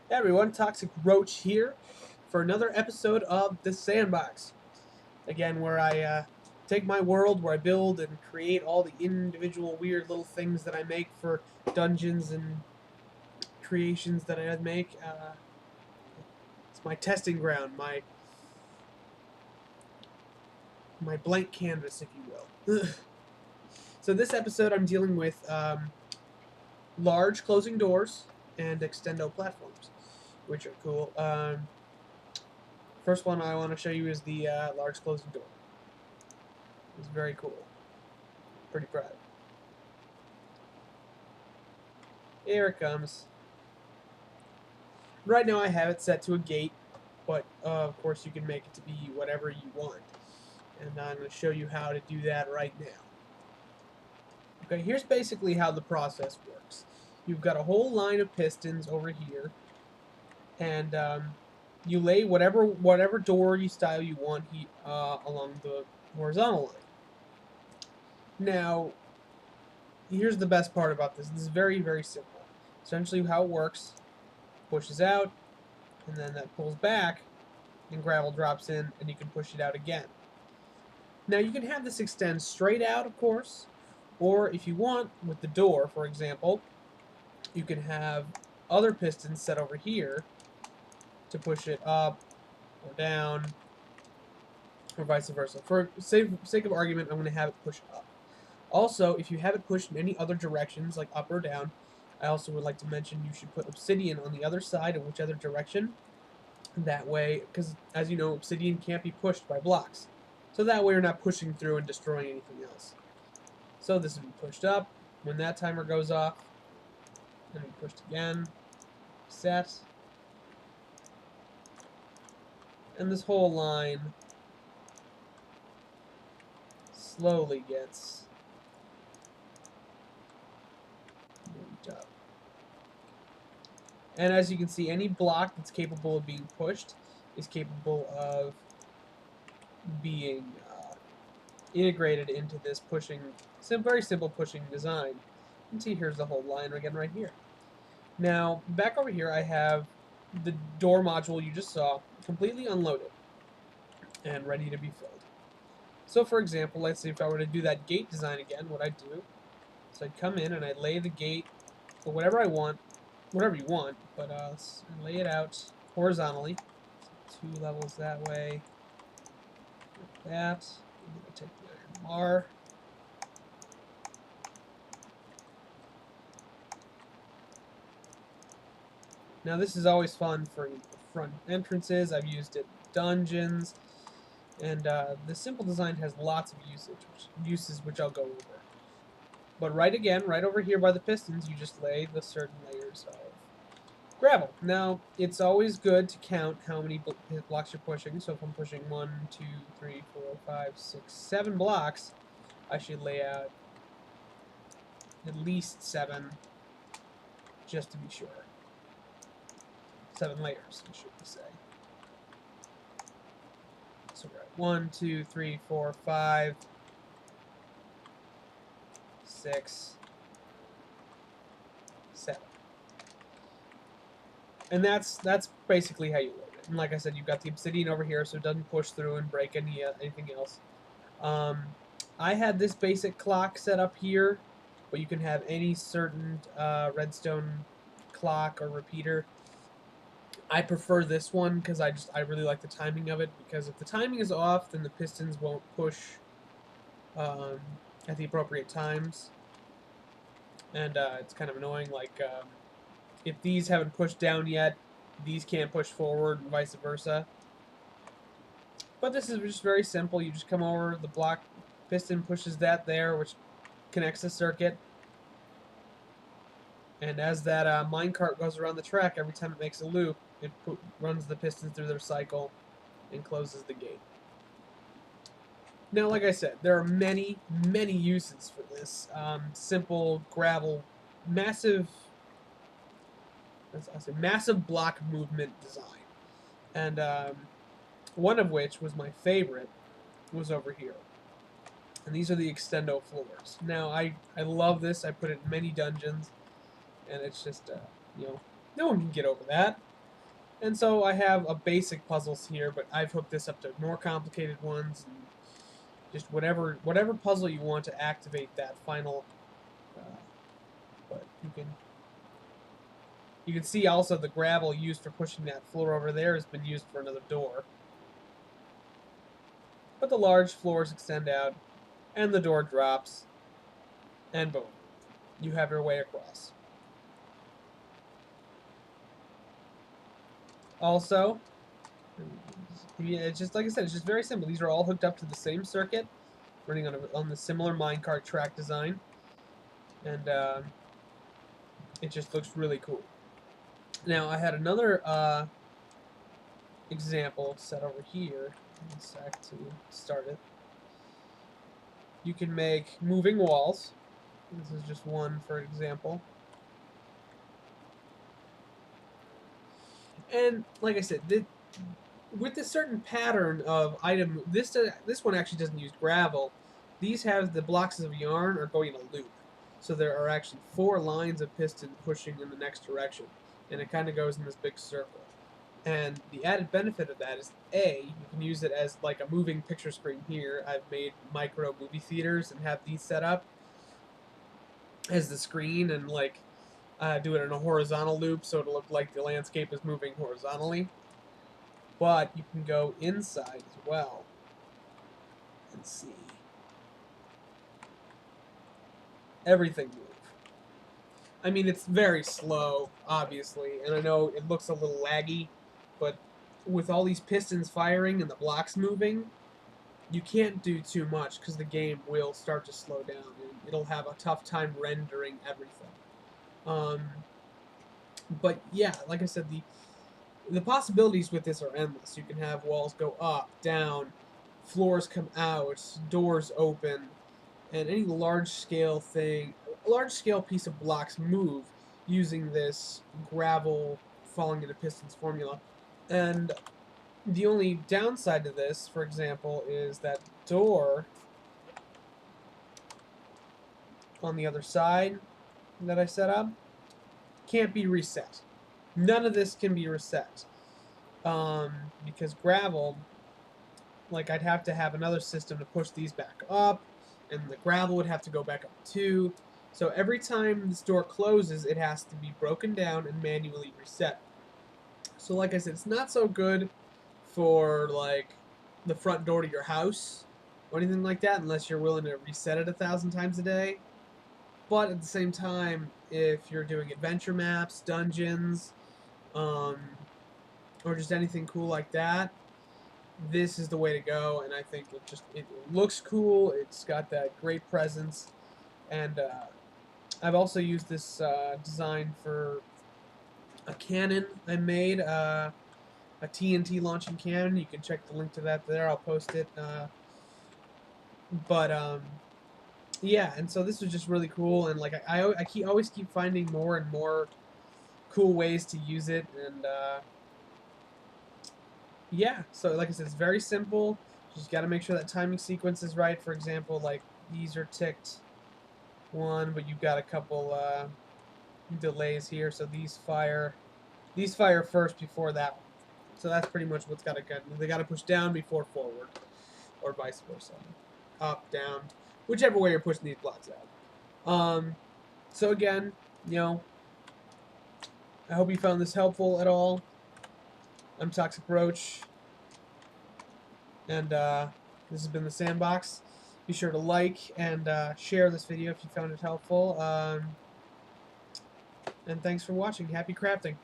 Hey everyone, ToxicRoach here for another episode of the Sandbox. Again, where I take my world, where I build and create all the individual weird little things that I make for dungeons and creations that I make. It's my testing ground, my blank canvas, if you will. So this episode, I'm dealing with large closing doors and extendo platforms, which are cool. First one I want to show you is the large closing door. It's very cool. Pretty proud. Here it comes. Right now I have it set to a gate, but of course you can make it to be whatever you want. And I'm going to show you how to do that right now. Okay, here's basically how the process works. You've got a whole line of pistons over here, and you lay whatever door style you want along the horizontal line. Now, here's the best part about this. This is very, very simple. Essentially how it works, pushes out, and then that pulls back, and gravel drops in, and you can push it out again. Now you can have this extend straight out, of course, or if you want, with the door, for example, you can have other pistons set over here to push it up or down, or vice versa. For sake of argument, I'm going to have it push up. Also, if you have it pushed in any other directions, like up or down, I also would like to mention you should put obsidian on the other side of whichever direction. That way, because as you know, obsidian can't be pushed by blocks. So that way you're not pushing through and destroying anything else. So this will be pushed up. When that timer goes off, then we pushed again, set. And this whole line slowly gets moved up. And as you can see, any block that's capable of being pushed is capable of being integrated into this very simple pushing design. You can see here's the whole line again right here. Now, back over here I have the door module you just saw completely unloaded and ready to be filled. So for example, let's say if I were to do that gate design again, what I'd do is I'd come in and I'd lay the gate for whatever I want, whatever you want, but lay it out horizontally. So 2 levels that way, like that. I'm going to take the iron bar. Now this is always fun for front entrances. I've used it in dungeons, and the simple design has lots of uses which I'll go over. But right over here by the pistons, you just lay the certain layers of gravel. Now, it's always good to count how many blocks you're pushing. So if I'm pushing 1, 2, 3, 4, 5, 6, 7 blocks, I should lay out at least 7 just to be sure. 7 layers, I should say. So we're at 1, 2, 3, 4, 5, 6, 7. And that's basically how you load it. And like I said, you've got the obsidian over here, so it doesn't push through and break anything else. I had this basic clock set up here, but you can have any certain redstone clock or repeater. I prefer this one because I really like the timing of it, because if the timing is off, then the pistons won't push at the appropriate times, and it's kind of annoying. Like if these haven't pushed down yet, these can't push forward, and vice versa. But this is just very simple. You just come over, the block piston pushes that there, which connects the circuit. And as that minecart goes around the track, every time it makes a loop, it runs the pistons through their cycle and closes the gate. Now, like I said, there are many, many uses for this simple gravel, massive block movement design. And one of which was my favorite was over here. And these are the extendo floors. Now, I love this. I put it in many dungeons. And it's just, no one can get over that. And so I have a basic puzzles here, but I've hooked this up to more complicated ones, and just whatever puzzle you want to activate that final. But you can see also the gravel used for pushing that floor over there has been used for another door. But the large floors extend out, and the door drops, and boom, you have your way across. Also, it's just like I said, it's just very simple. These are all hooked up to the same circuit, running on the similar minecart track design, and it just looks really cool. Now, I had another example set over here. One sec to start it. You can make moving walls. This is just one for example. And like I said, with this certain pattern of item, this one actually doesn't use gravel. These have the blocks of yarn are going in a loop. So there are actually 4 lines of piston pushing in the next direction. And it kind of goes in this big circle. And the added benefit of that is, A, you can use it as like a moving picture screen here. I've made micro movie theaters and have these set up as the screen, and like do it in a horizontal loop so it'll look like the landscape is moving horizontally. But you can go inside as well and see everything move. I mean, it's very slow, obviously, and I know it looks a little laggy, but with all these pistons firing and the blocks moving, you can't do too much because the game will start to slow down and it'll have a tough time rendering everything. But yeah, like I said, the possibilities with this are endless. You can have walls go up, down, floors come out, doors open, and any large scale piece of blocks move using this gravel falling into pistons formula. And the only downside to this, for example, is that door on the other side that I set up can't be reset. None of this can be reset. Because gravel, like I'd have to have another system to push these back up, and the gravel would have to go back up too. So every time this door closes, it has to be broken down and manually reset. So like I said, it's not so good for like the front door to your house or anything like that, unless you're willing to reset it 1,000 times a day. But at the same time, if you're doing adventure maps, dungeons, or just anything cool like that, this is the way to go. And I think it looks cool. It's got that great presence, and I've also used this design for a cannon I made, a TNT launching cannon. You can check the link to that there. I'll post it. Yeah, and so this was just really cool, and like I always keep finding more and more cool ways to use it, and yeah. So like I said, it's very simple. You just got to make sure that timing sequence is right. For example, like these are ticked 1, but you've got a couple delays here, so these fire first before that one. So that's pretty much what's got to go. They got to push down before forward, or vice versa, up, down, whichever way you're pushing these blocks out. So again, you know, I hope you found this helpful at all. I'm ToxicRoach, and this has been the Sandbox. Be sure to like and share this video if you found it helpful. And thanks for watching. Happy crafting.